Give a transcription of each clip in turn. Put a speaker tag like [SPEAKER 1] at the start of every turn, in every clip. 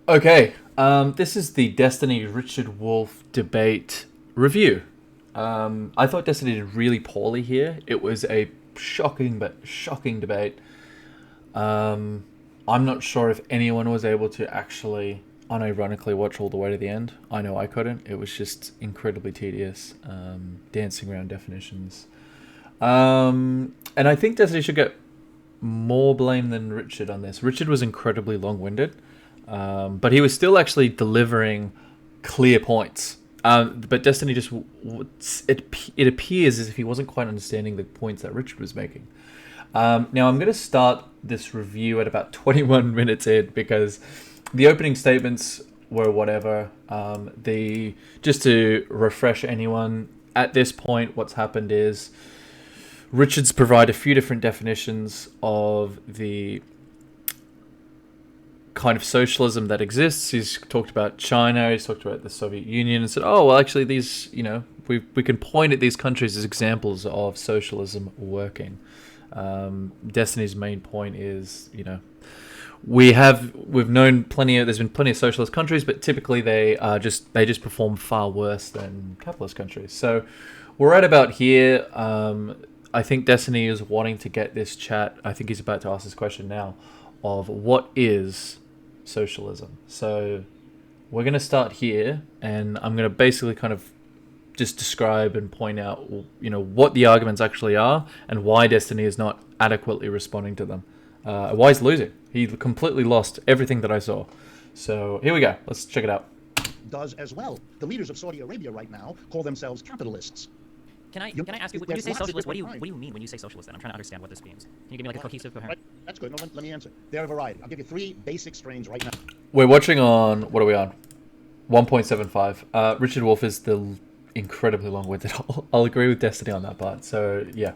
[SPEAKER 1] Okay, this is the Destiny Richard Wolff debate review. I thought Destiny did really poorly here. It was a shocking debate. I'm not sure if anyone was able to actually unironically watch all the way to the end. I know I couldn't. It was just incredibly tedious, dancing around definitions. And I think Destiny should get more blame than Richard on this. Richard was incredibly long-winded, but he was still actually delivering clear points. But Destiny just it appears as if he wasn't quite understanding the points that Richard was making. Now I'm going to start this review at about 21 minutes in because the opening statements were whatever. Just to refresh anyone, at this point, what's happened is Richards provide a few different definitions of the kind of socialism that exists. He's talked about China, he's talked about the Soviet Union, and said, oh, well, actually, these, we can point at these countries as examples of socialism working. Destiny's main point is, we've known there's been plenty of socialist countries, but typically they just perform far worse than capitalist countries. So we're right about here. I think Destiny is wanting to get this chat. I think he's about to ask this question now of what is socialism. So we're going to start here, and I'm going to basically kind of just describe and point out, what the arguments actually are and why Destiny is not adequately responding to them. Why he's losing. He completely lost everything that I saw. So here we go. Let's check it out.
[SPEAKER 2] Does as well. The leaders of Saudi Arabia right now call themselves capitalists.
[SPEAKER 3] Can I ask you, when you say socialist, what do you mean when you say socialist then? I'm trying to understand what this means. Can you give me like a cohesive, coherent?
[SPEAKER 2] Right. That's good. No, let me answer. There are a variety. I'll give you three basic strains right now.
[SPEAKER 1] We're watching on, what are we on? 1.75. Richard Wolff is the incredibly long-winded. I'll agree with Destiny on that part. So, yeah.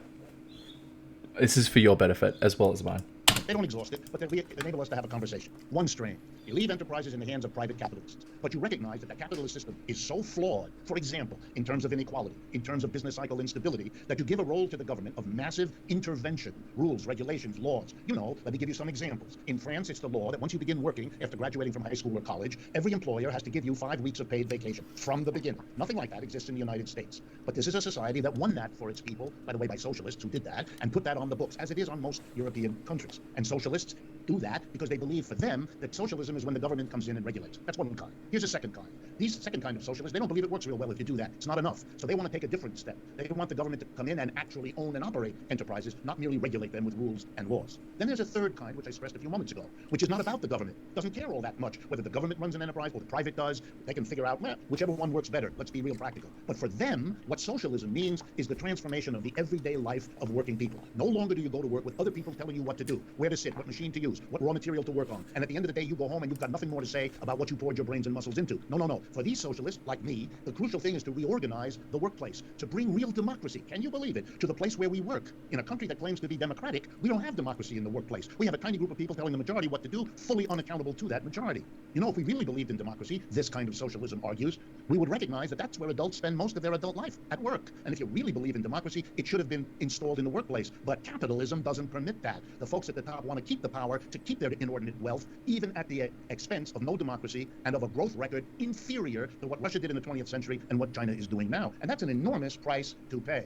[SPEAKER 1] This is for your benefit as well as mine.
[SPEAKER 2] They don't exhaust it, but they enable us to have a conversation. One strain. You leave enterprises in the hands of private capitalists, but you recognize that the capitalist system is so flawed, for example, in terms of inequality, in terms of business cycle instability, that you give a role to the government of massive intervention, rules, regulations, laws. Let me give you some examples. In France, it's the law that once you begin working after graduating from high school or college, every employer has to give you 5 weeks of paid vacation from the beginning. Nothing like that exists in the United States. But this is a society that won that for its people, by the way, by socialists who did that, and put that on the books, as it is on most European countries. And socialists do that because they believe for them that socialism is when the government comes in and regulates. That's one kind. Here's a second kind. These second kind of socialists, they don't believe it works real well if you do that. It's not enough. So they want to take a different step. They want the government to come in and actually own and operate enterprises, not merely regulate them with rules and laws. Then there's a third kind, which I stressed a few moments ago, which is not about the government. Doesn't care all that much whether the government runs an enterprise or the private does. They can figure out, whichever one works better. Let's be real practical. But for them, what socialism means is the transformation of the everyday life of working people. No longer do you go to work with other people telling you what to do, where to sit, what machine to use, what raw material to work on. And at the end of the day, you go home and you've got nothing more to say about what you poured your brains and muscles into. No. For these socialists, like me, the crucial thing is to reorganize the workplace, to bring real democracy, can you believe it, to the place where we work. In a country that claims to be democratic, we don't have democracy in the workplace. We have a tiny group of people telling the majority what to do, fully unaccountable to that majority. If we really believed in democracy, this kind of socialism argues, we would recognize that that's where adults spend most of their adult life, at work. And if you really believe in democracy, it should have been installed in the workplace. But capitalism doesn't permit that. The folks at the top want to keep the power to keep their inordinate wealth, even at the expense of no democracy and of a growth record inferior to what Russia did in the 20th century and what China is doing now. And that's an enormous price to pay.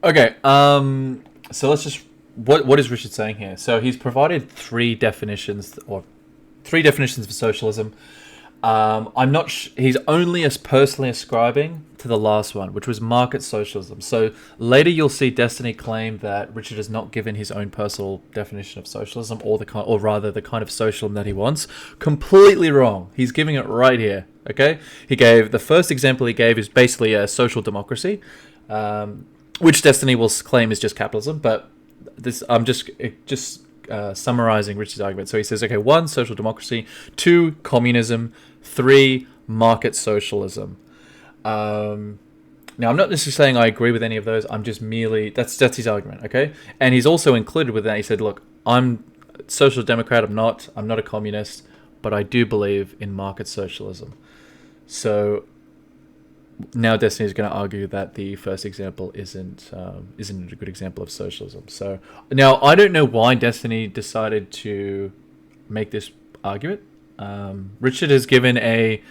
[SPEAKER 1] Okay, so let's just... What is Richard saying here? So he's provided three definitions for socialism. I'm not. He's only as personally ascribing to the last one, which was market socialism. So later you'll see Destiny claim that Richard has not given his own personal definition of socialism, or rather the kind of socialism that he wants. Completely wrong. He's giving it right here. Okay, the first example he gave is basically a social democracy, which Destiny will claim is just capitalism, but I'm just summarizing Richard's argument. So he says, okay, 1, social democracy; 2, communism; 3, market socialism. Now, I'm not necessarily saying I agree with any of those. I'm just merely... That's his argument, okay? And he's also included with that. He said, look, I'm a social democrat. I'm not a communist, but I do believe in market socialism. So now Destiny is going to argue that the first example isn't a good example of socialism. So now I don't know why Destiny decided to make this argument. Richard has given a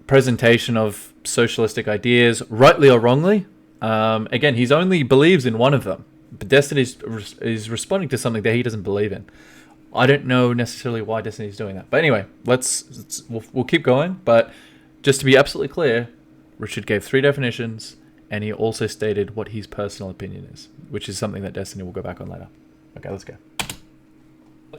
[SPEAKER 1] presentation of socialistic ideas, rightly or wrongly. Again, he only believes in one of them, but Destiny is responding to something that he doesn't believe in. I don't know necessarily why Destiny is doing that, but anyway, we'll keep going. But just to be absolutely clear, Richard gave 3 definitions, and he also stated what his personal opinion is, which is something that Destiny will go back on later. Okay, let's go.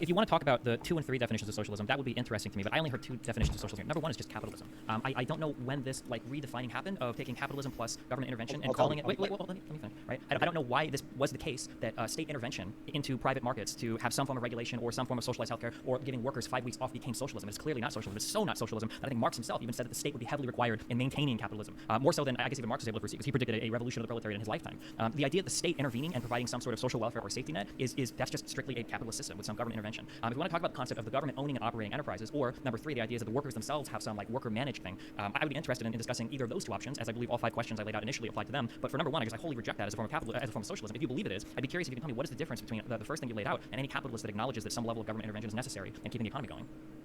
[SPEAKER 3] If you want to talk about the 2 and 3 definitions of socialism, that would be interesting to me, but I only heard 2 definitions of socialism. Number 1 is just capitalism. I don't know when this redefining happened of taking capitalism plus government intervention and calling it... Wait, let me finish, right? I don't know why this was the case that state intervention into private markets to have some form of regulation or some form of socialized healthcare or giving workers 5 weeks off became socialism. It's clearly not socialism. It's so not socialism that I think Marx himself even said that the state would be heavily required in maintaining capitalism. More so than I guess even Marx was able to foresee, because he predicted a revolution of the proletariat in his lifetime. The idea of the state intervening and providing some sort of social welfare or safety net that's just strictly a capitalist system with some government intervention. If you want to talk about the concept of the government owning and operating enterprises, or number 3, the idea is that the workers themselves have some worker managed thing, I would be interested in discussing either of those 2 options, as I believe all 5 questions I laid out initially apply to them. But for number 1, I guess I wholly reject that as a form of capitalism, as a form of socialism. If you believe it is, I'd be curious if you can tell me what is the difference between the first thing you laid out and any capitalist that acknowledges that some level of government intervention is necessary in keeping the economy going.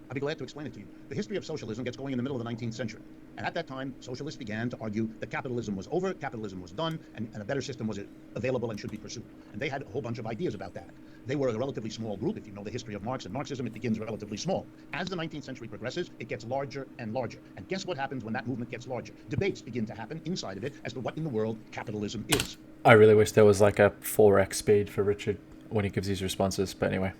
[SPEAKER 2] I'd be glad to explain it to you. The history of socialism gets going in the middle of the 19th century. And at that time, socialists began to argue that capitalism was over, capitalism was done, and a better system was available and should be pursued. And they had a whole bunch of ideas about that. They were a relatively small group. If you know the history of Marx and Marxism, it begins relatively small. As the 19th century progresses, it gets larger and larger. And guess what happens when that movement gets larger? Debates begin to happen inside of it as to what in the world capitalism is.
[SPEAKER 1] I really wish there was a 4x speed for Richard when he gives these responses, but anyway.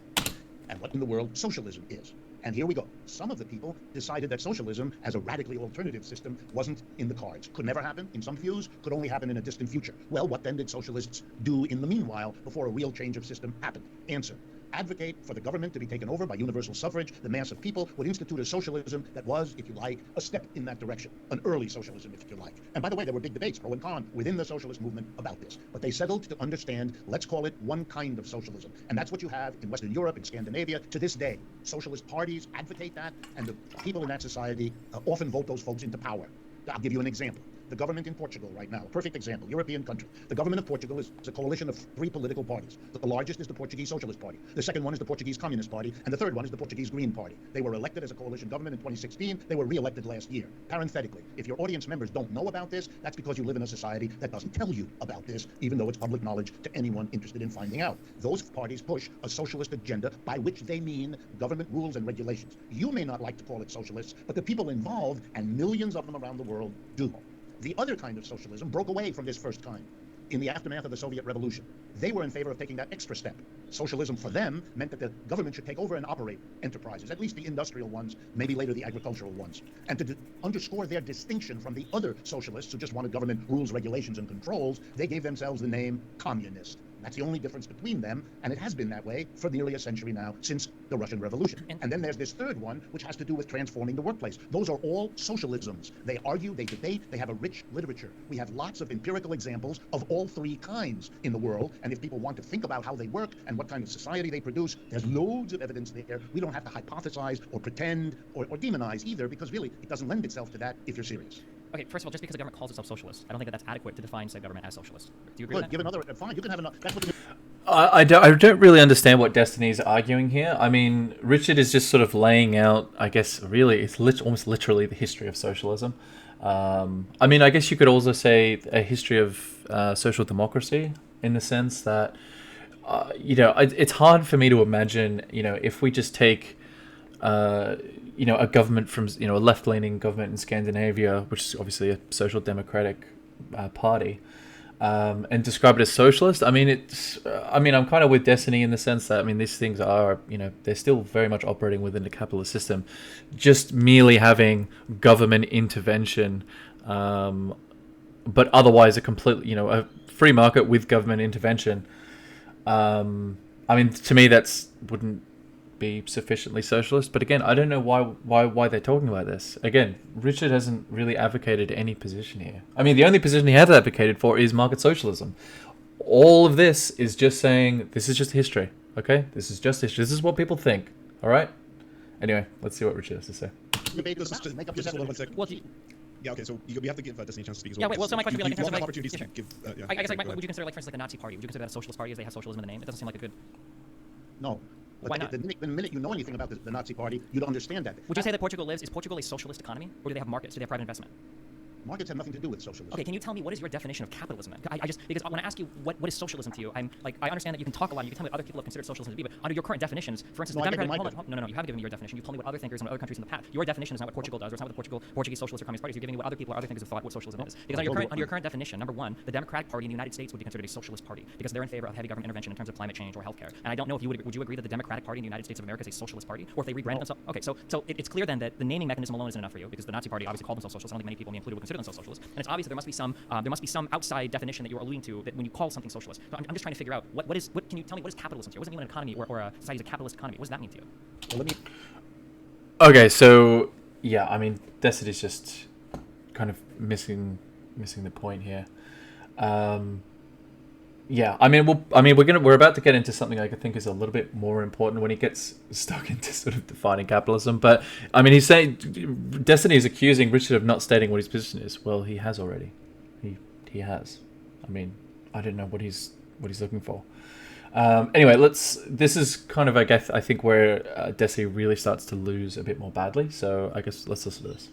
[SPEAKER 2] And what in the world socialism is. And here we go. Some of the people decided that socialism as a radically alternative system wasn't in the cards. Could never happen in some views, could only happen in a distant future. Well, what then did socialists do in the meanwhile before a real change of system happened? Answer. Advocate for the government to be taken over by universal suffrage. The mass of people would institute a socialism that was, if you like, a step in that direction. An early socialism, if you like. And by the way, there were big debates, pro and con, within the socialist movement about this. But they settled to understand, let's call it one kind of socialism. And that's what you have in Western Europe, in Scandinavia, to this day. Socialist parties advocate that, and the people in that society often vote those folks into power. I'll give you an example. The government in Portugal right now, a perfect example, European country. The government of Portugal is a coalition of 3 political parties. The largest is the Portuguese Socialist Party. The second one is the Portuguese Communist Party. And the third one is the Portuguese Green Party. They were elected as a coalition government in 2016. They were re-elected last year. Parenthetically, if your audience members don't know about this, that's because you live in a society that doesn't tell you about this, even though it's public knowledge to anyone interested in finding out. Those parties push a socialist agenda, by which they mean government rules and regulations. You may not like to call it socialists, but the people involved, and millions of them around the world, do. The other kind of socialism broke away from this first kind in the aftermath of the Soviet Revolution. They were in favor of taking that extra step. Socialism for them meant that the government should take over and operate enterprises, at least the industrial ones, maybe later the agricultural ones. And to underscore their distinction from the other socialists who just wanted government rules, regulations, and controls, they gave themselves the name communist. That's the only difference between them, and it has been that way for nearly a century now, since the Russian Revolution. And then there's this third one, which has to do with transforming the workplace. Those are all socialisms. They argue, they debate, they have a rich literature. We have lots of empirical examples of all 3 kinds in the world, and if people want to think about how they work and what kind of society they produce, there's loads of evidence there. We don't have to hypothesize or pretend or demonize either, because really, it doesn't lend itself to that if you're serious.
[SPEAKER 3] Okay, first of all, just because the government calls itself socialist, I don't think that that's adequate to define said government as socialist. Do you agree with that?
[SPEAKER 2] Give another, fine, you can have another. That's what
[SPEAKER 1] I don't really understand what Destiny's arguing here. I mean, Richard is just sort of laying out, I guess, really, it's almost literally the history of socialism. I mean, I guess you could also say a history of social democracy, in the sense that, it's hard for me to imagine, if we just take, a government from, a left-leaning government in Scandinavia, which is obviously a social democratic party, and describe it as socialist. I mean, I'm kind of with Destiny in the sense that, these things are, they're still very much operating within the capitalist system, just merely having government intervention, but otherwise a complete, a free market with government intervention. To me, wouldn't be sufficiently socialist, but again, I don't know why they're talking about this. Again, Richard hasn't really advocated any position here. The only position he has advocated for is market socialism. All of this is just saying, this is just history, okay? This is just history. This is what people think, all right? Anyway, let's see what Richard has to say.
[SPEAKER 4] Yeah, okay, so you have to give Destiny a chance to speak as well.
[SPEAKER 3] Yeah, wait, well, so my question would be,
[SPEAKER 4] you won't have opportunities to give...
[SPEAKER 3] I guess, would you consider, for instance, like the Nazi Party, would you consider that a socialist party as they have socialism in the name? It doesn't seem like a good...
[SPEAKER 2] No. But
[SPEAKER 3] Why not?
[SPEAKER 2] the minute you know anything about the Nazi Party, you'd understand that.
[SPEAKER 3] Would you say that is Portugal a socialist economy, or do they have markets? Do they have private investment?
[SPEAKER 2] Markets have nothing to do with socialism.
[SPEAKER 3] Okay, can you tell me what is your definition of capitalism then? I just, because when I ask you what is socialism to you, I'm like, I understand that you can talk a lot, you can tell me what other people have considered socialism to be, but under your current definitions, for instance,
[SPEAKER 2] No,
[SPEAKER 3] the
[SPEAKER 2] I gave you
[SPEAKER 3] Democratic,
[SPEAKER 2] my
[SPEAKER 3] no, you haven't given me your definition. You told me what other thinkers in other countries in the past. Your definition is not what Portugal does, or it's not what the Portuguese socialist or communist parties. You're giving me what other people or other thinkers have thought what socialism is. Because under your current definition, number one, the Democratic Party in the United States would be considered a socialist party because they're in favor of heavy government intervention in terms of climate change or healthcare. And I don't know if would you agree that the Democratic Party in the United States of America is a socialist party, or if they rebranded themselves? Okay, so it's clear then that the naming mechanism alone isn't enough for you because the Nazi Party obviously called themselves socialists. I don't think many people, me included, would consider themselves socialists. And it's obvious that there must be some outside definition that you're alluding to that when you call something socialist. So I'm just trying to figure out what can you tell me what is capitalism to you? What does it mean when an economy or a society is a capitalist economy? What does that mean to you?
[SPEAKER 2] Well, let me.
[SPEAKER 1] Okay, so yeah, I mean, Decity's just kind of missing the point here. Yeah, I mean, we're about to get into something I think is a little bit more important when he gets stuck into sort of defining capitalism. But I mean, he's saying Destiny is accusing Richard of not stating what his position is. Well, he has already. He has. I mean, I don't know what he's looking for. Anyway, this is kind of, I think where Destiny really starts to lose a bit more badly. So I guess let's listen to this.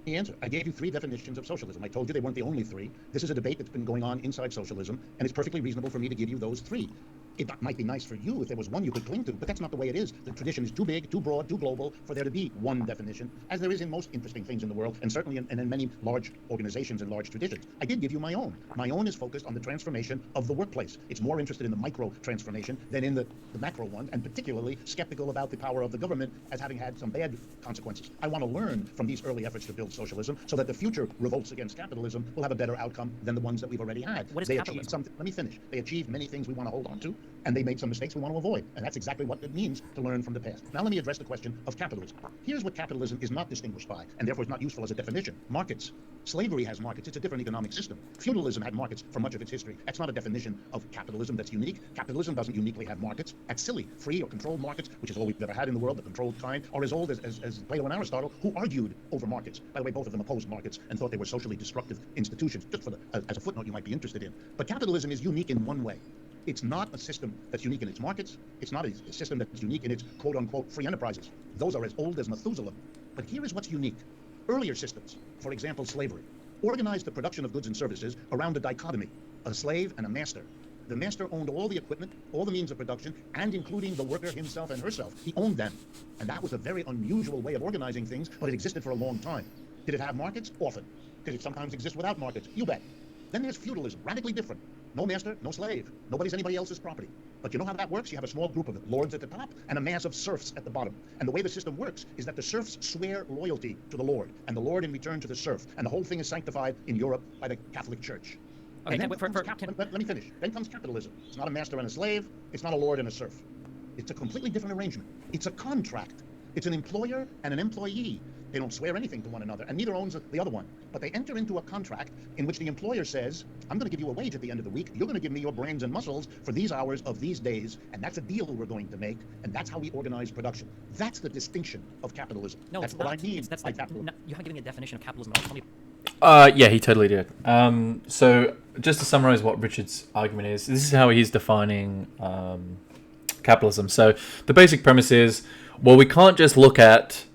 [SPEAKER 2] The answer. I gave you 3 definitions of socialism. I told you they weren't the only 3. This is a debate that's been going on inside socialism, and it's perfectly reasonable for me to give you those 3. It might be nice for you if there was one you could cling to, but that's not the way it is. The tradition is too big, too broad, too global for there to be one definition, as there is in most interesting things in the world, and certainly in many large organizations and large traditions. I did give you my own. My own is focused on the transformation of the workplace. It's more interested in the micro transformation than in the macro one, and particularly skeptical about the power of the government as having had some bad consequences. I want to learn from these early efforts to build socialism so that the future revolts against capitalism will have a better outcome than the ones that we've already had.
[SPEAKER 3] What is
[SPEAKER 2] they
[SPEAKER 3] capitalism?
[SPEAKER 2] achieved something. Let me finish. They achieved many things we want to hold on to, and they made some mistakes we want to avoid. And that's exactly what it means to learn from the past. Now let me address the question of capitalism. Here's what capitalism is not distinguished by, and therefore is not useful as a definition. Markets. Slavery has markets. It's a different economic system. Feudalism had markets for much of its history. That's not a definition of capitalism that's unique. Capitalism doesn't uniquely have markets. That's silly. Free or controlled markets, which is all we've ever had in the world, the controlled kind, are as old as Plato and Aristotle, who argued over markets. By the way, both of them opposed markets and thought they were socially destructive institutions. Just for as a footnote you might be interested in. But capitalism is unique in one way. It's not a system that's unique in its markets. It's not a system that's unique in its quote-unquote free enterprises. Those are as old as Methuselah. But here is what's unique. Earlier systems, for example, slavery, organized the production of goods and services around a dichotomy, a slave and a master. The master owned all the equipment, all the means of production, and including the worker himself and herself. He owned them. And that was a very unusual way of organizing things, but it existed for a long time. Did it have markets? Often. Did it sometimes exist without markets? You bet. Then there's feudalism, radically different. No master, no slave. Nobody's anybody else's property. But you know how that works? You have a small group of lords at the top and a mass of serfs at the bottom. And the way the system works is that the serfs swear loyalty to the lord, and the lord in return to the serf. And the whole thing is sanctified in Europe by the Catholic Church.
[SPEAKER 3] Okay,
[SPEAKER 2] And then let me finish. Then comes capitalism. It's not a master and a slave. It's not a lord and a serf. It's a completely different arrangement. It's a contract. It's an employer and an employee. They don't swear anything to one another, and neither owns the other one. But they enter into a contract in which the employer says, I'm going to give you a wage at the end of the week. You're going to give me your brains and muscles for these hours of these days, and that's a deal we're going to make, and that's how we organize production. That's the distinction of capitalism.
[SPEAKER 3] No,
[SPEAKER 2] that's
[SPEAKER 3] it's
[SPEAKER 2] what
[SPEAKER 3] not.
[SPEAKER 2] I mean
[SPEAKER 3] That's
[SPEAKER 2] by
[SPEAKER 3] like,
[SPEAKER 2] capitalism.
[SPEAKER 3] you haven't given me a definition of capitalism at all. Tell me.
[SPEAKER 1] Yeah, he totally did. So just to summarize what Richard's argument is, this is how he's defining capitalism. So the basic premise is, well, we can't just look at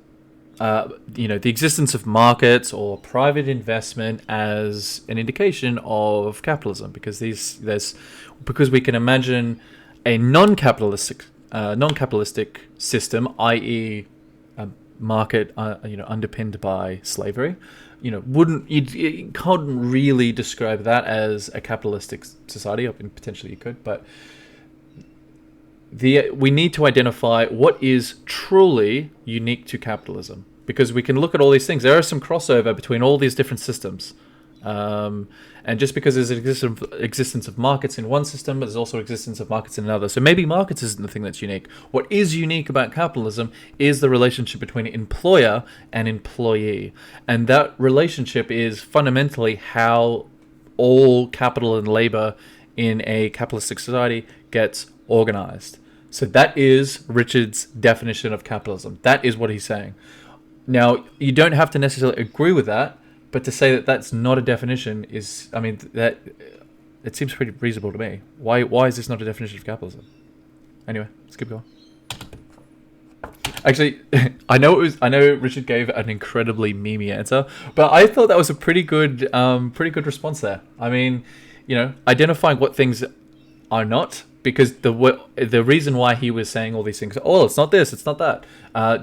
[SPEAKER 1] the existence of markets or private investment as an indication of capitalism, because because we can imagine a non-capitalistic system, i.e., a market underpinned by slavery. You can't really describe that as a capitalistic society. Potentially you could, but we need to identify what is truly unique to capitalism, because we can look at all these things. There are some crossover between all these different systems, and just because there's an existence of markets in one system, there's also existence of markets in another. So maybe markets isn't the thing that's unique. What is unique about capitalism is the relationship between employer and employee, and that relationship is fundamentally how all capital and labor in a capitalistic society gets organized. So that is Richard's definition of capitalism. That is what he's saying. Now, you don't have to necessarily agree with that, but to say that that's not a definition is, that it seems pretty reasonable to me. Why is this not a definition of capitalism? Anyway, let's keep going. Actually, I know Richard gave an incredibly memey answer, but I thought that was a pretty good response there. I mean, identifying what things are not, because the reason why he was saying all these things, oh, it's not this, it's not that.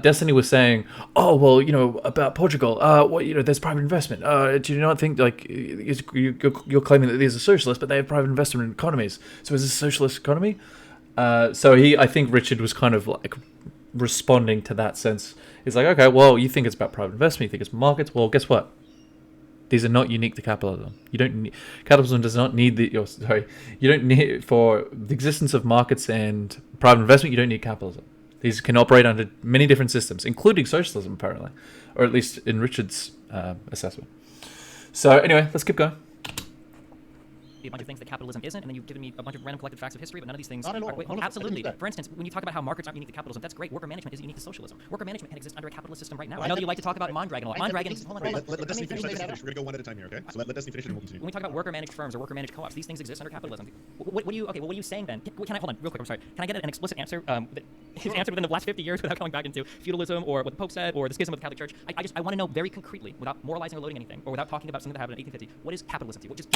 [SPEAKER 1] Destiny was saying, oh, well, about Portugal, there's private investment. Do you not think, like, you're claiming that these are socialists, but they have private investment in economies. So is this a socialist economy? I think Richard was kind of like responding to that sense. He's like, okay, well, you think it's about private investment, you think it's markets. Well, guess what? These are not unique to capitalism. Capitalism does not need you don't need, for the existence of markets and private investment, you don't need capitalism. These can operate under many different systems, including socialism, apparently, or at least in Richard's assessment. So anyway, let's keep going.
[SPEAKER 3] A bunch of things that capitalism isn't, and then you've given me a bunch of random collected facts of history, but none of these things
[SPEAKER 2] Not at all.
[SPEAKER 3] are... Wait,
[SPEAKER 2] None of-
[SPEAKER 3] absolutely.
[SPEAKER 2] I think that-
[SPEAKER 3] For instance, when you talk about how markets aren't unique to capitalism, that's great. Worker management isn't unique to socialism. Worker management can exist under a capitalist system right now.
[SPEAKER 2] Right,
[SPEAKER 3] I know that
[SPEAKER 2] that-
[SPEAKER 3] you like to talk about Mondragon a lot.
[SPEAKER 2] right, that-
[SPEAKER 3] Mondragon is... Hold on,
[SPEAKER 2] right,
[SPEAKER 3] hold on.
[SPEAKER 4] Let Destiny
[SPEAKER 3] Let me
[SPEAKER 4] finish.
[SPEAKER 3] finish.
[SPEAKER 4] We're gonna go one at a time here, okay? So let Destiny finish and we'll continue.
[SPEAKER 3] When we talk about worker-managed firms or worker-managed co-ops, these things exist under capitalism. What are you... Okay, well, what are you saying then? Can I... Hold on, real quick, I'm sorry. Can I get an explicit answer? His answer within the last 50 years without going back into feudalism or what the Pope said or the schism of the Catholic Church. I want to know very concretely, without moralizing or loading anything, or without talking about something that happened in 1850. What is capitalism to you? Just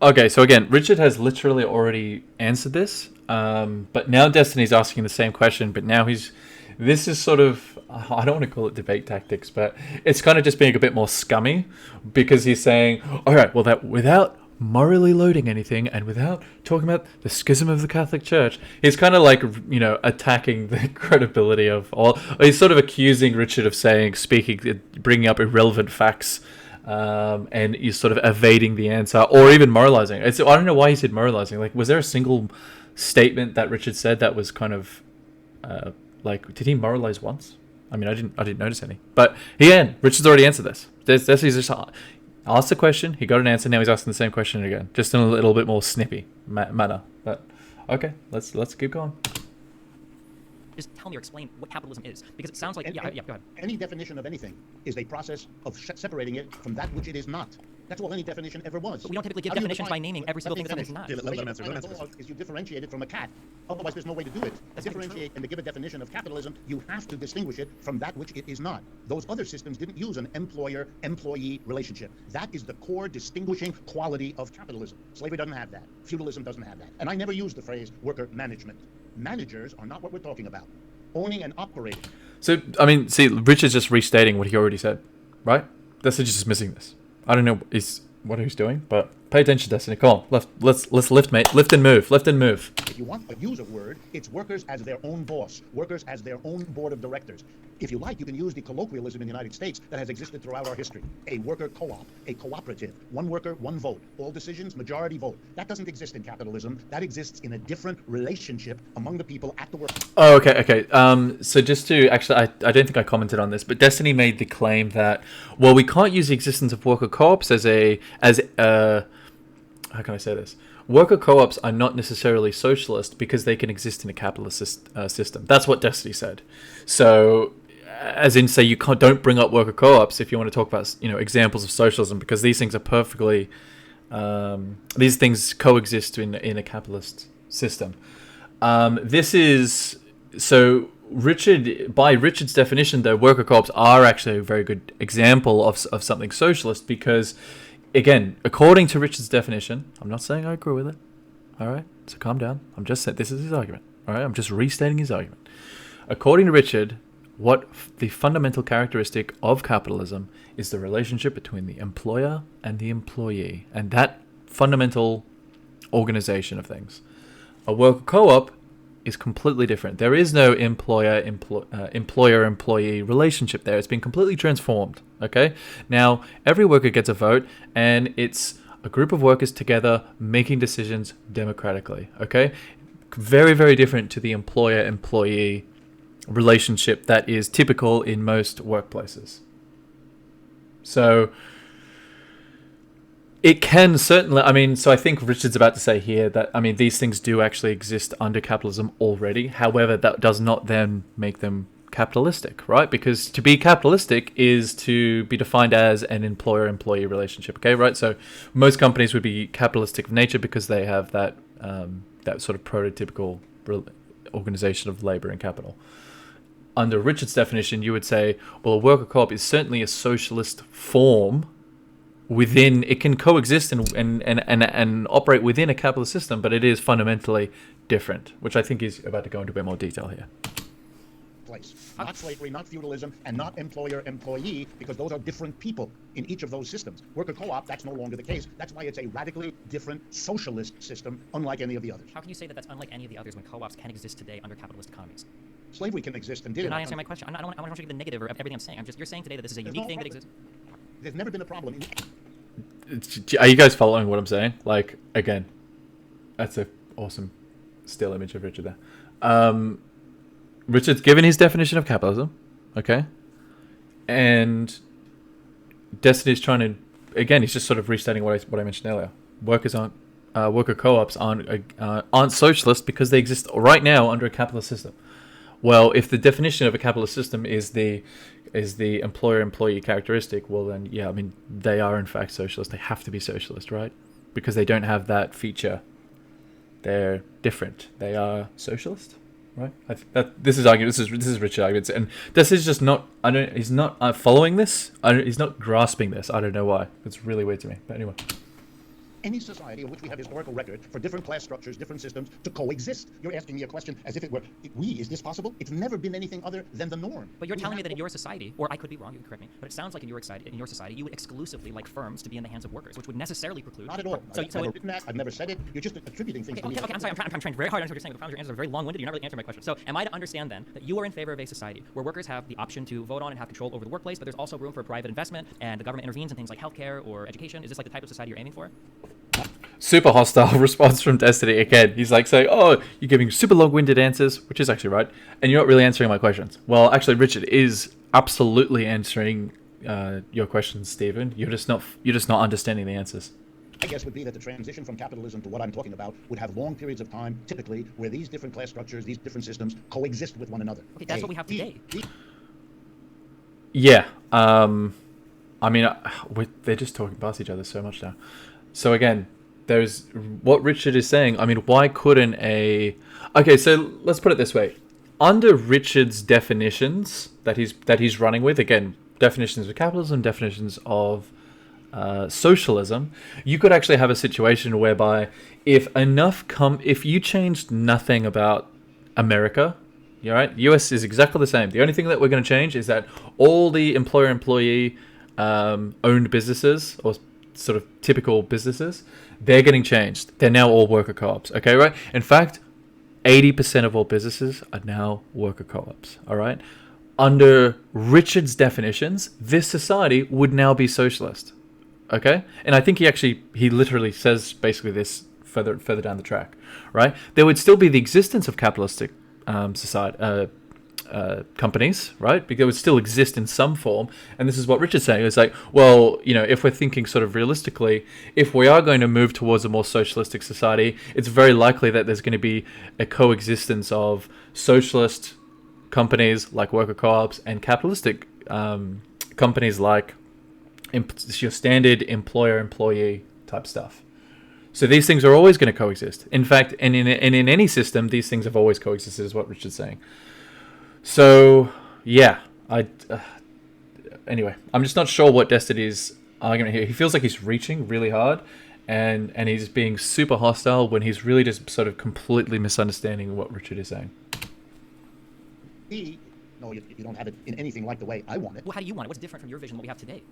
[SPEAKER 1] Okay, so again, Richard has literally already answered this, but now Destiny's asking the same question, but now this is sort of, I don't want to call it debate tactics, but it's kind of just being a bit more scummy, because he's saying, all right, well, that without morally loading anything and without talking about the schism of the Catholic Church, he's kind of like, attacking the credibility of all, he's sort of accusing Richard of bringing up irrelevant facts, and you're sort of evading the answer, or even moralizing. I don't know why he said moralizing. Like, was there a single statement that Richard said that was kind of did he moralize once? I mean, I didn't notice any. But again, Richard's already answered this. He's just asked the question, he got an answer. Now he's asking the same question again, just in a little bit more snippy manner. But okay, let's keep going.
[SPEAKER 3] just tell me or explain what capitalism is, because it sounds like go ahead.
[SPEAKER 2] Any definition of anything is a process of separating it from that which it is not. That's all any definition ever was.
[SPEAKER 3] But we don't typically give
[SPEAKER 2] How do you
[SPEAKER 3] definitions by
[SPEAKER 2] define-
[SPEAKER 3] naming every single thing that it's not.
[SPEAKER 4] Okay, let him answer. Let him answer.
[SPEAKER 2] Is you differentiate it from a cat. Otherwise, there's no way to do it. To differentiate and to give a definition of capitalism, you have to distinguish it from that which it is not. Those other systems didn't use an employer-employee relationship. That is the core distinguishing quality of capitalism. Slavery doesn't have that. Feudalism doesn't have that. And I never use the phrase worker management. Managers are not what we're talking about. Owning and operating.
[SPEAKER 1] So, I mean, see, Richard's just restating what he already said, right? Destiny's just missing this. I don't know what he's doing, but pay attention, Destiny. Come on, let's lift, mate. Lift and move. If
[SPEAKER 2] you want to use a word, it's workers as their own boss, workers as their own board of directors. If you like, you can use the colloquialism in the United States that has existed throughout our history. A worker co-op, a cooperative, one worker, one vote, all decisions, majority vote. That doesn't exist in capitalism. That exists in a different relationship among the people at the work.
[SPEAKER 1] Oh, okay. So just to actually, I don't think I commented on this, but Destiny made the claim that, well, we can't use the existence of worker co-ops as how can I say this? Worker co-ops are not necessarily socialist because they can exist in a capitalist system. That's what Destiny said. So, as in, say, you don't bring up worker co-ops if you want to talk about examples of socialism, because these things are perfectly these things coexist in a capitalist system. This is so by Richard's definition, though, worker co-ops are actually a very good example of something socialist because, again, according to Richard's definition, I'm not saying I agree with it. All right, so calm down. I'm just saying this is his argument. All right, I'm just restating his argument. According to Richard, what the fundamental characteristic of capitalism is the relationship between the employer and the employee, and that fundamental organization of things. A worker co-op is completely different. There is no employer-employee relationship there. It's been completely transformed. Okay? Now, every worker gets a vote, and it's a group of workers together making decisions democratically. Okay? Very, very different to the employer-employee relationship that is typical in most workplaces. So it can certainly, so I think Richard's about to say here that, these things do actually exist under capitalism already. However, that does not then make them capitalistic, right? Because to be capitalistic is to be defined as an employer-employee relationship, okay, right? So most companies would be capitalistic of nature because they have that sort of prototypical organization of labor and capital. Under Richard's definition, you would say, well, a worker co-op is certainly a socialist form within, it can coexist and operate within a capitalist system, but it is fundamentally different, which I think he's about to go into a bit more detail here.
[SPEAKER 2] Place. Not slavery, not feudalism, and not employer-employee, because those are different people in each of those systems. Worker co-op, that's no longer the case. That's why it's a radically different socialist system, unlike any of the others.
[SPEAKER 3] How can you say that that's unlike any of the others when co-ops can exist today under capitalist economies?
[SPEAKER 2] Slavery can exist and did.
[SPEAKER 3] You're not answering my question. I don't want to give the negative or everything I'm saying. You're saying today that this is a unique thing that exists.
[SPEAKER 2] There's never been a problem.
[SPEAKER 1] Are you guys following what I'm saying? Like, again, that's an awesome still image of Richard there. Richard's given his definition of capitalism, okay? And Destiny's trying to, again, he's just sort of restating what I mentioned earlier. Worker co-ops aren't socialist because they exist right now under a capitalist system. Well, if the definition of a capitalist system is the employer-employee characteristic, well then, yeah, I mean, they are in fact socialist. They have to be socialist, right? Because they don't have that feature. They're different. They are socialist, right? I think that this is argument. This is Richard's arguments, and this is just not. He's not following this. He's not grasping this. I don't know why. It's really weird to me. But anyway.
[SPEAKER 2] Any society in which we have historical record for different class structures, different systems to coexist. You're asking me a question as if it were, is this possible? It's never been anything other than the norm.
[SPEAKER 3] But you're telling me that in your society, or I could be wrong, you can correct me, but it sounds like in your society, you would exclusively like firms to be in the hands of workers, which would necessarily preclude...
[SPEAKER 2] Not at all. I've never written that. I've never said it. You're just attributing things to me.
[SPEAKER 3] Okay, I'm sorry. I'm trying very hard to answer what you're saying, but the problem is your answers are very long-winded. You're not really answering my question. So am I to understand then that you are in favor of a society where workers have the option to vote on and have control over the workplace, but there's also room for private investment and the government intervenes in things like healthcare or education? Is this like the type of society you're aiming for?
[SPEAKER 1] Super hostile response from Destiny again. He's like saying, oh, you're giving super long-winded answers, which is actually right, and you're not really answering my questions. Well, actually, Richard is absolutely answering your questions, Stephen. You're just not understanding the answers.
[SPEAKER 2] My guess would be that the transition from capitalism to what I'm talking about would have long periods of time, typically, where these different class structures, these different systems coexist with one another.
[SPEAKER 3] Okay, that's what we have today.
[SPEAKER 1] Yeah. I mean, they're just talking past each other so much now. So again, there's what Richard is saying. I mean, why couldn't okay, so let's put it this way. Under Richard's definitions that he's running with, again, definitions of capitalism, definitions of socialism, you could actually have a situation whereby if you changed nothing about America, all right, US is exactly the same. The only thing that we're going to change is that all the employer-employee owned businesses, or sort of typical businesses, they're getting changed. They're now all worker co-ops. Okay, right? In fact, 80% of all businesses are now worker co-ops. All right. Under Richard's definitions, this society would now be socialist. Okay, and I think he literally says basically this further down the track. Right? There would still be the existence of capitalistic society. Companies, right? Because it would still exist in some form. And this is what Richard's saying. It's like, well, if we're thinking sort of realistically, if we are going to move towards a more socialistic society, it's very likely that there's going to be a coexistence of socialist companies like worker co-ops and capitalistic companies like your standard employer-employee type stuff. So these things are always going to coexist. In fact, and in any system, these things have always coexisted, is what Richard's saying. So, yeah, anyway, I'm just not sure what Destiny's argument here. He feels like he's reaching really hard, and he's being super hostile when he's really just sort of completely misunderstanding what Richard is saying.
[SPEAKER 2] No, you don't have it in anything like the way I want it.
[SPEAKER 3] Well, how do you want it? What's different from your vision, what we have today?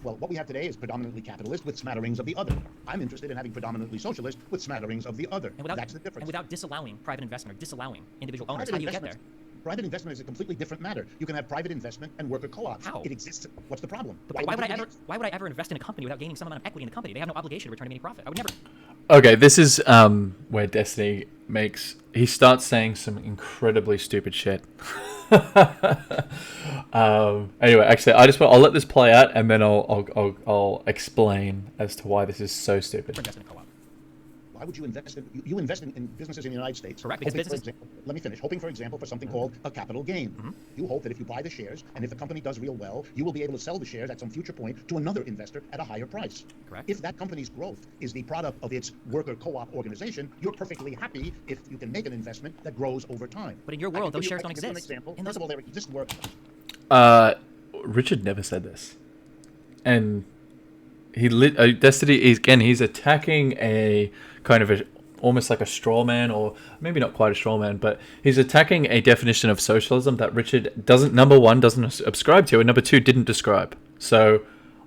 [SPEAKER 2] Well, what we have today is predominantly capitalist with smatterings of the other. I'm interested in having predominantly socialist with smatterings of the other. That's the difference.
[SPEAKER 3] And without disallowing private investment or disallowing individual owners, how do you get there?
[SPEAKER 2] Private investment is a completely different matter. You can have private investment and worker co-ops.
[SPEAKER 3] How?
[SPEAKER 2] It exists. What's the problem?
[SPEAKER 3] But why would I ever invest in a company without gaining some amount of equity in the company? They have no obligation to return me any profit. I would never.
[SPEAKER 1] Okay, this is where Destiny he starts saying some incredibly stupid shit. Anyway, actually, I'll let this play out, and then I'll explain as to why this is so stupid.
[SPEAKER 3] Investment co-op.
[SPEAKER 2] Why would you invest in you invest in businesses in the United States?
[SPEAKER 3] Correct, because
[SPEAKER 2] hoping,
[SPEAKER 3] businesses-
[SPEAKER 2] for example, let me finish. Hoping, for example, for something called a capital gain. You hope that if you buy the shares and if the company does real well, you will be able to sell the shares at some future point to another investor at a higher price.
[SPEAKER 3] Correct.
[SPEAKER 2] If that company's growth is the product of its worker co-op organization, you're perfectly happy if you can make an investment that grows over time.
[SPEAKER 3] But in your world, those shares don't
[SPEAKER 2] I can give you
[SPEAKER 3] exist.
[SPEAKER 2] An example.
[SPEAKER 3] In
[SPEAKER 2] First
[SPEAKER 3] those-
[SPEAKER 2] of all, there exist work.
[SPEAKER 1] Richard never said this, and Destiny is again. He's attacking a kind of almost like a straw man, or maybe not quite a straw man, but he's attacking a definition of socialism that Richard number one doesn't subscribe to, and number two didn't describe. So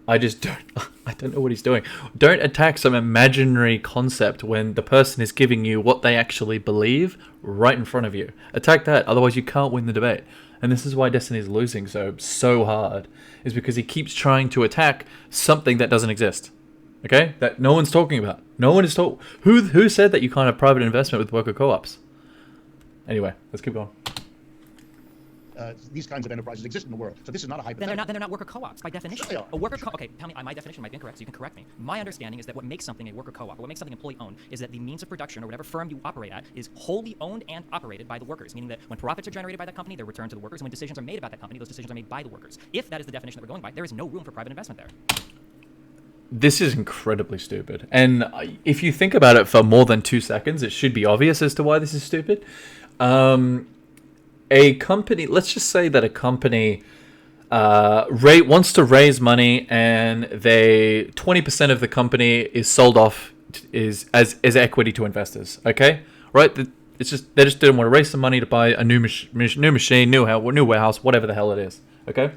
[SPEAKER 1] I don't know what he's doing. Don't attack some imaginary concept when the person is giving you what they actually believe right in front of you. Attack that, otherwise you can't win the debate. And this is why Destiny is losing so hard, is because he keeps trying to attack something that doesn't exist. Okay? That no one's talking about. No one is talking. Who said that you can't have private investment with worker co-ops? Anyway, let's keep going.
[SPEAKER 2] These kinds of enterprises exist in the world. So this is not a hypothetical.
[SPEAKER 3] Then they're not worker co-ops by definition.
[SPEAKER 2] Sure they are.
[SPEAKER 3] A worker co okay, tell me, my definition might be incorrect, so you can correct me. My understanding is that what makes something a worker co-op, or what makes something employee-owned, is that the means of production or whatever firm you operate at is wholly owned and operated by the workers, meaning that when profits are generated by that company, they're returned to the workers, and when decisions are made about that company, those decisions are made by the workers. If that is the definition that we're going by, there is no room for private investment there.
[SPEAKER 1] This is incredibly stupid. And if you think about it for more than 2 seconds, it should be obvious as to why this is stupid. A company, let's just say that a company wants to raise money, and 20% of the company is sold off as equity to investors. Okay, right? They just didn't want to raise some money to buy a new machine, new warehouse, whatever the hell it is. Okay.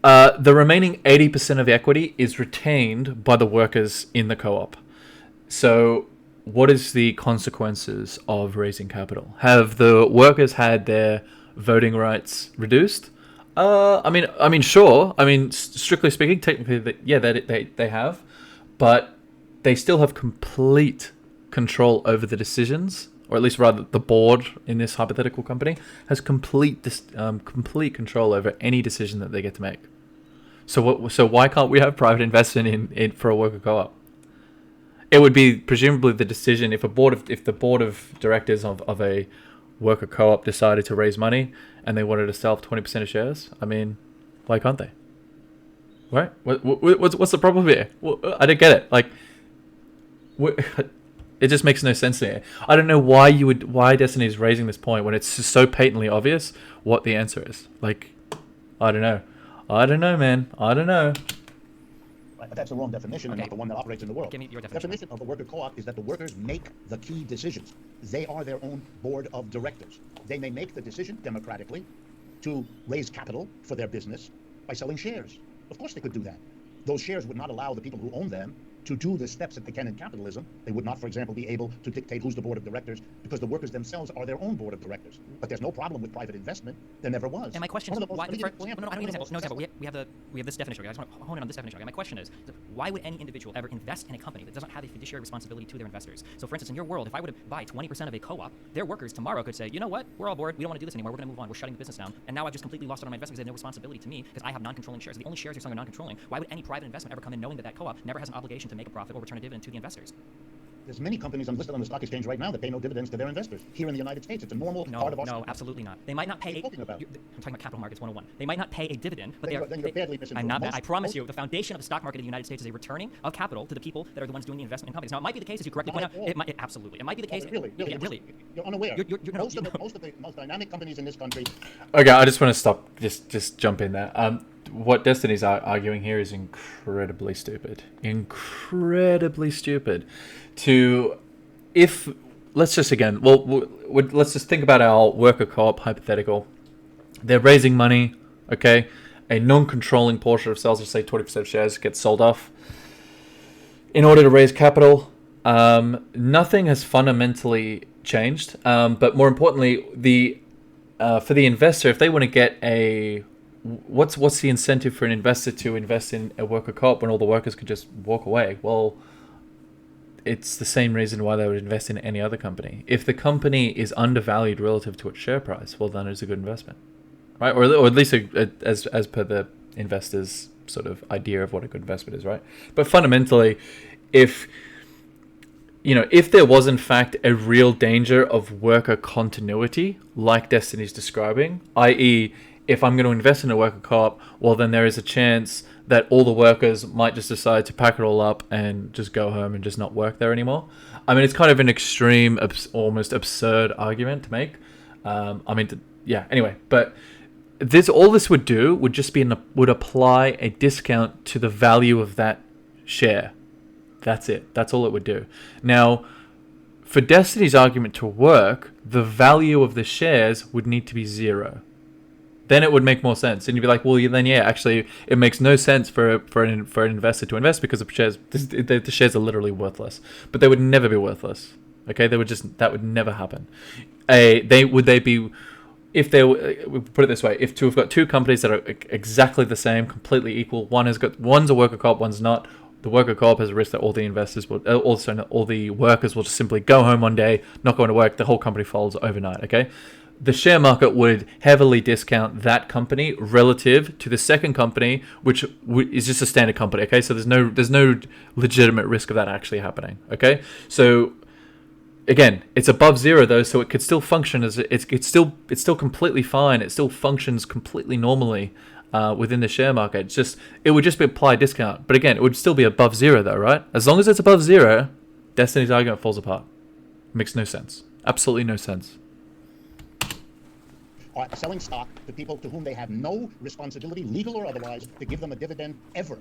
[SPEAKER 1] The remaining 80% of the equity is retained by the workers in the co-op. So what is the consequences of raising capital? Have the workers had their voting rights reduced? I mean, sure. I mean, strictly speaking, technically, they have, but they still have complete control over the decisions, or at least rather, the board in this hypothetical company has complete control over any decision that they get to make. So why can't we have private investment in for a worker co-op? It would be presumably the decision if the board of directors of a worker co-op decided to raise money and they wanted to sell off 20% of shares. I mean, why can't they? Right? What's the problem here? I don't get it. Like, it just makes no sense to me. I don't know why Destiny is raising this point when it's just so patently obvious what the answer is. Like, I don't know, man. I don't know.
[SPEAKER 2] Right, but that's the wrong definition, and
[SPEAKER 3] Okay.
[SPEAKER 2] not the one that operates in the world.
[SPEAKER 3] Give me your definition.
[SPEAKER 2] Definition of the worker co-op is that the workers make the key decisions. They are their own board of directors. They may make the decision democratically to raise capital for their business by selling shares. Of course they could do that. Those shares would not allow the people who own them to do the steps that they can in capitalism. They would not, for example, be able to dictate who's the board of directors, because the workers themselves are their own board of directors. But there's no problem with private investment. There never was.
[SPEAKER 3] And my question is,
[SPEAKER 2] One of the most-
[SPEAKER 3] why?
[SPEAKER 2] let me give you an example.
[SPEAKER 3] No, I don't need an
[SPEAKER 2] One of
[SPEAKER 3] example.
[SPEAKER 2] the
[SPEAKER 3] No
[SPEAKER 2] most
[SPEAKER 3] example. We have this definition. Okay? I just want to hone in on this definition. Okay? My question is, why would any individual ever invest in a company that doesn't have a fiduciary responsibility to their investors? So, for instance, in your world, if I were to buy 20% of a co-op, their workers tomorrow could say, you know what, we're all bored. We don't want to do this anymore. We're going to move on. We're shutting the business down. And now I've just completely lost out on my investment because they have no responsibility to me because I have non-controlling shares. The only shares you're selling are non-controlling. Why would any private investment ever come in knowing that co-op never has an obligation to make a profit or return a dividend to the investors?
[SPEAKER 2] There's many companies listed on the stock exchange right now that pay no dividends to their investors. Here in the United States, it's a normal part of our
[SPEAKER 3] No,
[SPEAKER 2] system.
[SPEAKER 3] absolutely not. They might not pay.
[SPEAKER 2] What are you talking about?
[SPEAKER 3] I'm talking about capital markets 101. They might not pay a dividend, but
[SPEAKER 2] Then you're badly misinformed.
[SPEAKER 3] I'm not.
[SPEAKER 2] Most-
[SPEAKER 3] I promise
[SPEAKER 2] most-
[SPEAKER 3] you, the foundation of the stock market in the United States is a returning of capital to the people that are the ones doing the investment in companies. Now, it might be the case, as you correctly point
[SPEAKER 2] Not
[SPEAKER 3] out.
[SPEAKER 2] at all.
[SPEAKER 3] It might absolutely. It might be the case.
[SPEAKER 2] Really,
[SPEAKER 3] Yeah, really.
[SPEAKER 2] You're unaware.
[SPEAKER 3] No,
[SPEAKER 2] most of the most dynamic companies in this country.
[SPEAKER 1] Okay, I just want to stop. Just jump in there. What Destiny's arguing here is incredibly stupid. Incredibly stupid. Let's just think about our worker co-op hypothetical. They're raising money. Okay, a non-controlling portion of sales, let's say 20% of shares, gets sold off in order to raise capital. Nothing has fundamentally changed. But more importantly, for the investor, if they want to get what's the incentive for an investor to invest in a worker co-op when all the workers could just walk away? Well, it's the same reason why they would invest in any other company. If the company is undervalued relative to its share price, well, then it's a good investment, right? Or at least as per the investor's sort of idea of what a good investment is, right? But fundamentally, if if there was in fact a real danger of worker continuity, like Destiny's describing, i.e., if I'm going to invest in a worker co-op, well, then there is a chance that all the workers might just decide to pack it all up and just go home and just not work there anymore. I mean, it's kind of an extreme, almost absurd argument to make. Anyway, but all this would do would just would apply a discount to the value of that share. That's it. That's all it would do. Now, for Destiny's argument to work, the value of the shares would need to be zero. Then it would make more sense, and you'd be like, "Well, then actually, it makes no sense for an investor to invest because the shares are literally worthless." But they would never be worthless. Okay, that would never happen. If we put it this way, if we've got two companies that are exactly the same, completely equal, one's a worker co-op, one's not. The worker co-op has a risk that all the investors will all the workers will just simply go home one day, not going to work. The whole company folds overnight. Okay. The share market would heavily discount that company relative to the second company, which is just a standard company. Okay, so there's no legitimate risk of that actually happening. Okay, so again, it's above zero though, so it could still function as it's still completely fine. It still functions completely normally within the share market. It would just be applied discount, but again, it would still be above zero though, right? As long as it's above zero, Destiny's argument falls apart. Makes no sense. Absolutely no sense.
[SPEAKER 2] Are selling stock to people to whom they have no responsibility, legal or otherwise, to give them a dividend ever.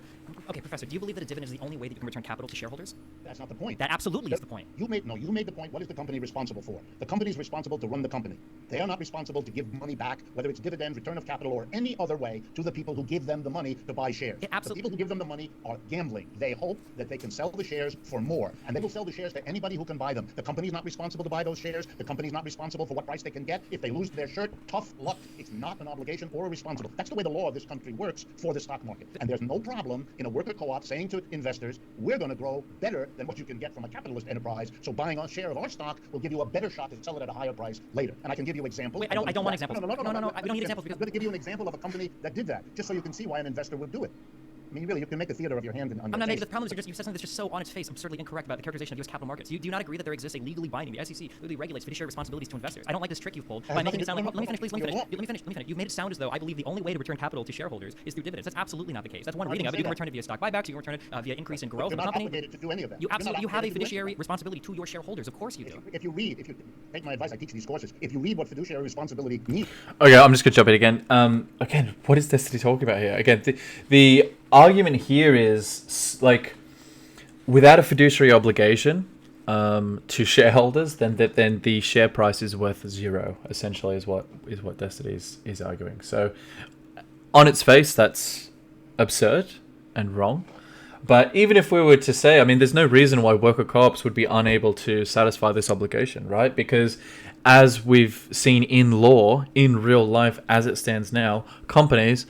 [SPEAKER 3] Okay, Professor, do you believe that a dividend is the only way that you can return capital to shareholders?
[SPEAKER 2] That's not the point.
[SPEAKER 3] That absolutely is the point.
[SPEAKER 2] You made the point. What is the company responsible for? The company is responsible to run the company. They are not responsible to give money back, whether it's dividend, return of capital, or any other way, to the people who give them the money to buy shares. The people who give them the money are gambling. They hope that they can sell the shares for more, and they will sell the shares to anybody who can buy them. The company is not responsible to buy those shares. The company is not responsible for what price they can get. If they lose their shirt, tough luck. It's not an obligation or a responsible. That's the way the law of this country works for the stock market. And there's no problem in a worker co-op saying to investors, we're going to grow better than what you can get from a capitalist enterprise, so buying a share of our stock will give you a better shot to sell it at a higher price later. And I can give you examples.
[SPEAKER 3] Wait, I don't want examples.
[SPEAKER 2] No,
[SPEAKER 3] we don't need examples.
[SPEAKER 2] I'm going to give you an example of a company that did that, just so you can see why an investor would do it. I mean, really, you can make a theater of your hand.
[SPEAKER 3] I'm not making the problem is you said something that's just so on its face absurdly incorrect about the characterization of U.S. capital markets. Do you not agree that there exists a legally binding, the SEC legally regulates fiduciary responsibilities to investors? I don't like this trick you've pulled by making it sound like, let me finish, please, let me finish. You've made it sound as though I believe the only way to return capital to shareholders is through dividends. That's absolutely not the case. That's one reading of it. You can return it via stock buybacks, you can return it via increase in growth of the company.
[SPEAKER 2] You're not obligated to do any of that.
[SPEAKER 3] You have a fiduciary responsibility to your shareholders. Of course you do.
[SPEAKER 2] If you take my advice, I teach these courses. If you read what fiduciary responsibility means.
[SPEAKER 1] Okay, I'm just going to jump in again. Again, what is Destiny talking about here? Again, the argument here is like, without a fiduciary obligation to shareholders, then the share price is worth zero. Essentially, is what Destiny is arguing. So, on its face, that's absurd and wrong. But even if we were to say, I mean, there's no reason why worker co-ops would be unable to satisfy this obligation, right? Because as we've seen in law, in real life, as it stands now, companies,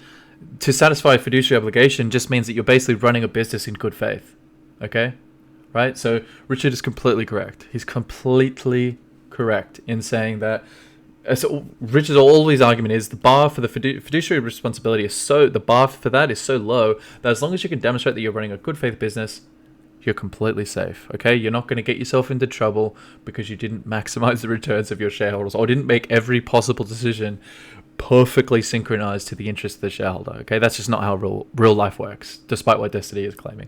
[SPEAKER 1] to satisfy a fiduciary obligation just means that you're basically running a business in good faith. Okay? Right? So Richard is completely correct. He's completely correct in saying that. So Richard's always argument is the bar for the fiduciary responsibility is the bar for that is so low that as long as you can demonstrate that you're running a good faith business, you're completely safe. Okay? You're not going to get yourself into trouble because you didn't maximize the returns of your shareholders or didn't make every possible decision perfectly synchronized to the interest of the shareholder. Okay, that's just not how real life works, despite what Destiny is claiming.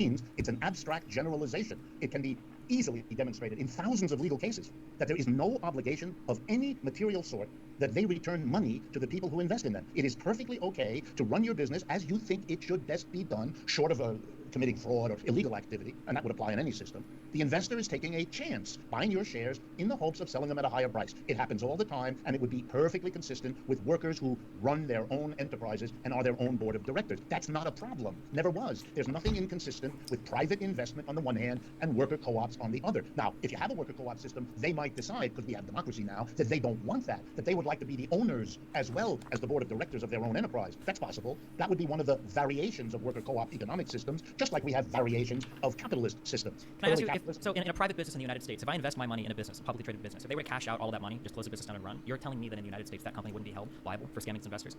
[SPEAKER 2] It's an abstract generalization. It can be easily demonstrated in thousands of legal cases that there is no obligation of any material sort that they return money to the people who invest in them. It is perfectly okay to run your business as you think it should best be done, short of committing fraud or illegal activity, and that would apply in any system. The investor is taking a chance, buying your shares in the hopes of selling them at a higher price. It happens all the time, and it would be perfectly consistent with workers who run their own enterprises and are their own board of directors. That's not a problem. Never was. There's nothing inconsistent with private investment on the one hand and worker co-ops on the other. Now, if you have a worker co-op system, they might decide, because we have democracy now, that they don't want that they would like to be the owners as well as the board of directors of their own enterprise. That's possible. That would be one of the variations of worker co-op economic systems, just like we have variations of capitalist systems.
[SPEAKER 3] Can I ask you, so in a private business in the United States, if I invest my money in a business, a publicly traded business, if they were to cash out all that money, just close the business down and run, you're telling me that in the United States that company wouldn't be held liable for scamming its investors?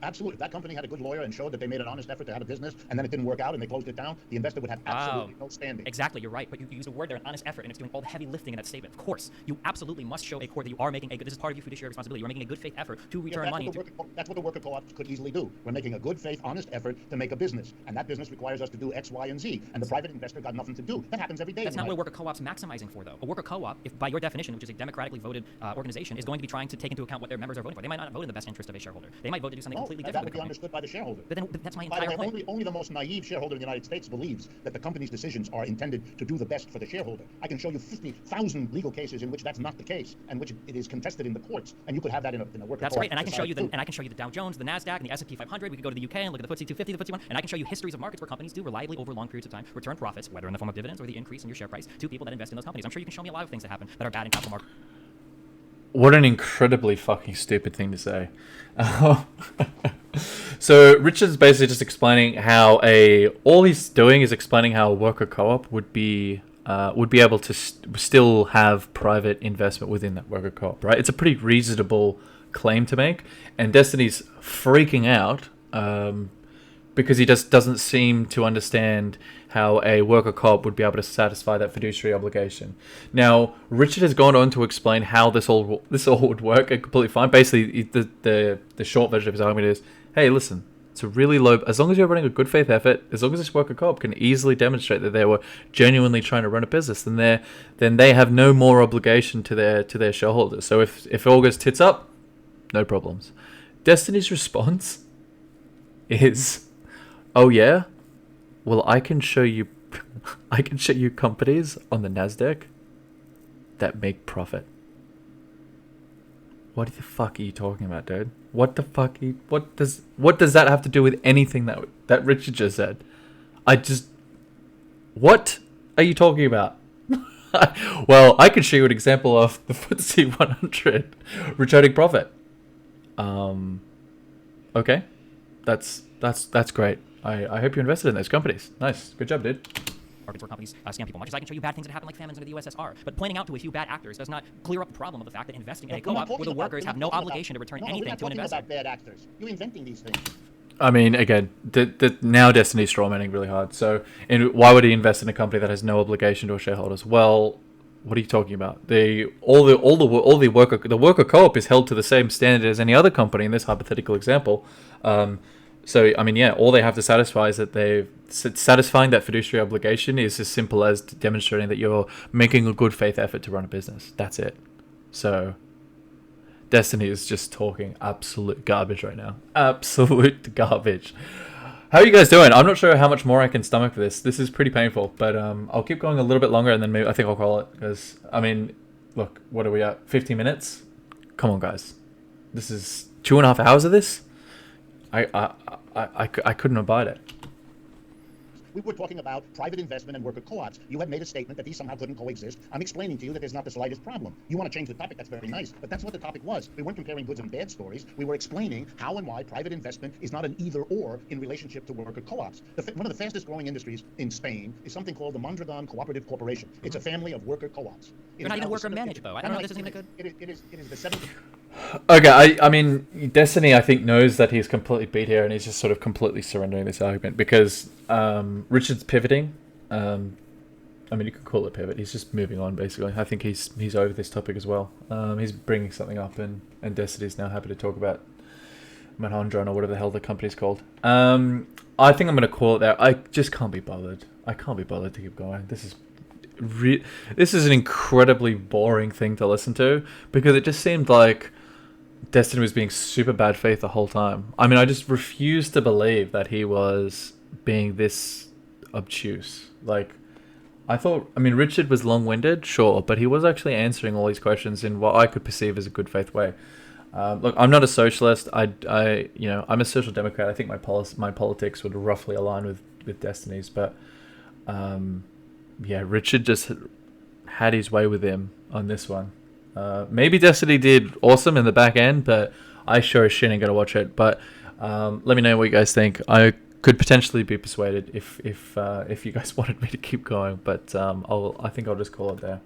[SPEAKER 2] Absolutely. If that company had a good lawyer and showed that they made an honest effort to have a business and then it didn't work out and they closed it down, the investor would have absolutely no standing.
[SPEAKER 3] Exactly, you're right. But you use a word there, an honest effort, and it's doing all the heavy lifting in that statement. Of course, you absolutely must show a court that you are making this is part of your fiduciary responsibility. You're making a good faith effort to return money.
[SPEAKER 2] That's what the worker co-ops could easily do. We're making a good faith, honest effort to make a business. And that business requires us to do X, Y, and Z. And the private investor got nothing to do. That happens every day.
[SPEAKER 3] That's not what a worker co-op's maximizing for, though. A worker co-op, if by your definition, which is a democratically voted organization, is going to be trying to take into account what their members are voting for. They might not vote in the best interest of a shareholder. They might vote to do something completely different.
[SPEAKER 2] That would be understood by the shareholder.
[SPEAKER 3] But then that's my
[SPEAKER 2] By
[SPEAKER 3] entire
[SPEAKER 2] the way,
[SPEAKER 3] point.
[SPEAKER 2] only the most naive shareholder in the United States believes that the company's decisions are intended to do the best for the shareholder. I can show you 50,000 legal cases in which that's not the case, and which it is contested in the courts, and you could have that in a worker.
[SPEAKER 3] That's right, and I can show you the Dow Jones, the Nasdaq, and the S&P 500. We could go to the UK and look at the FTSE 250, the FTSE 1, and I can show you histories of markets where companies do reliably over long periods of time return profits, whether in the form of dividends or the increase in your share price, to people that invest in those companies. I'm sure you can show me a lot of things that happen that are bad in capital markets.
[SPEAKER 1] What an incredibly fucking stupid thing to say. So Richard's basically just explaining how all he's doing is explaining how a worker co-op would be able to still have private investment within that worker co-op, right? It's a pretty reasonable claim to make, and Destiny's freaking out because he just doesn't seem to understand how a worker co-op would be able to satisfy that fiduciary obligation. Now, Richard has gone on to explain how this all would work completely fine. Basically, the short version of his argument is, hey, listen, it's a really low... As long as you're running a good faith effort, as long as this worker co-op can easily demonstrate that they were genuinely trying to run a business, then they have no more obligation to their shareholders. So if it all goes tits up, no problems. Destiny's response is, oh yeah? Well, I can show you companies on the Nasdaq that make profit. What the fuck are you talking about, dude? What does that have to do with anything that Richard just said? What are you talking about? Well, I can show you an example of the FTSE 100 returning profit. Okay, that's great. I hope you invested in those companies. Nice, good job, dude.
[SPEAKER 3] Markets where companies scam people. Much as I can show you bad things that happen like famines under the USSR, but pointing out to a few bad actors does not clear up the problem of the fact that investing in a co-op where the workers have no obligation to return anything to an investor.
[SPEAKER 2] About bad actors. You're inventing these things.
[SPEAKER 1] I mean, again, now Destiny's strawmanning really hard. So, why would he invest in a company that has no obligation to our shareholders? Well, what are you talking about? The worker co-op is held to the same standard as any other company in this hypothetical example. So, I mean, yeah, all they have to satisfy is that satisfying that fiduciary obligation is as simple as demonstrating that you're making a good faith effort to run a business. That's it. So, Destiny is just talking absolute garbage right now. Absolute garbage. How are you guys doing? I'm not sure how much more I can stomach for this. This is pretty painful, but I'll keep going a little bit longer, and then maybe I think I'll call it. Because, I mean, look, what are we at? 15 minutes? Come on, guys. This is 2.5 hours of this? I couldn't abide it.
[SPEAKER 2] We were talking about private investment and worker co-ops. You had made a statement that these somehow couldn't coexist. I'm explaining to you that there's not the slightest problem. You want to change the topic, that's very nice, but that's what the topic was. We weren't comparing goods and bad stories. We were explaining how and why private investment is not an either-or in relationship to worker co-ops. One of the fastest growing industries in Spain is something called the Mondragon Cooperative Corporation. It's a family of worker co-ops.
[SPEAKER 3] You're not even worker managed, though. I don't know if this isn't good.
[SPEAKER 2] It is the seventh...
[SPEAKER 1] Okay, I mean, Destiny, I think, knows that he's completely beat here, and he's just sort of completely surrendering this argument because Richard's pivoting. I mean, you could call it pivot. He's just moving on, basically. I think he's over this topic as well. He's bringing something up, and Destiny's now happy to talk about Manhandron or whatever the hell the company's called. I think I'm going to call it there. I just can't be bothered. I can't be bothered to keep going. This is an incredibly boring thing to listen to because it just seemed like Destiny was being super bad faith the whole time. I mean, I just refuse to believe that he was being this obtuse. Like, I mean, Richard was long-winded, sure, but he was actually answering all these questions in what I could perceive as a good faith way. Look, I'm not a socialist. I'm a social democrat. I think my politics would roughly align with Destiny's, but yeah, Richard just had his way with him on this one. Maybe Destiny did awesome in the back end, but I sure as shit ain't gonna watch it. But let me know what you guys think. I could potentially be persuaded if you guys wanted me to keep going, but I think I'll just call it there.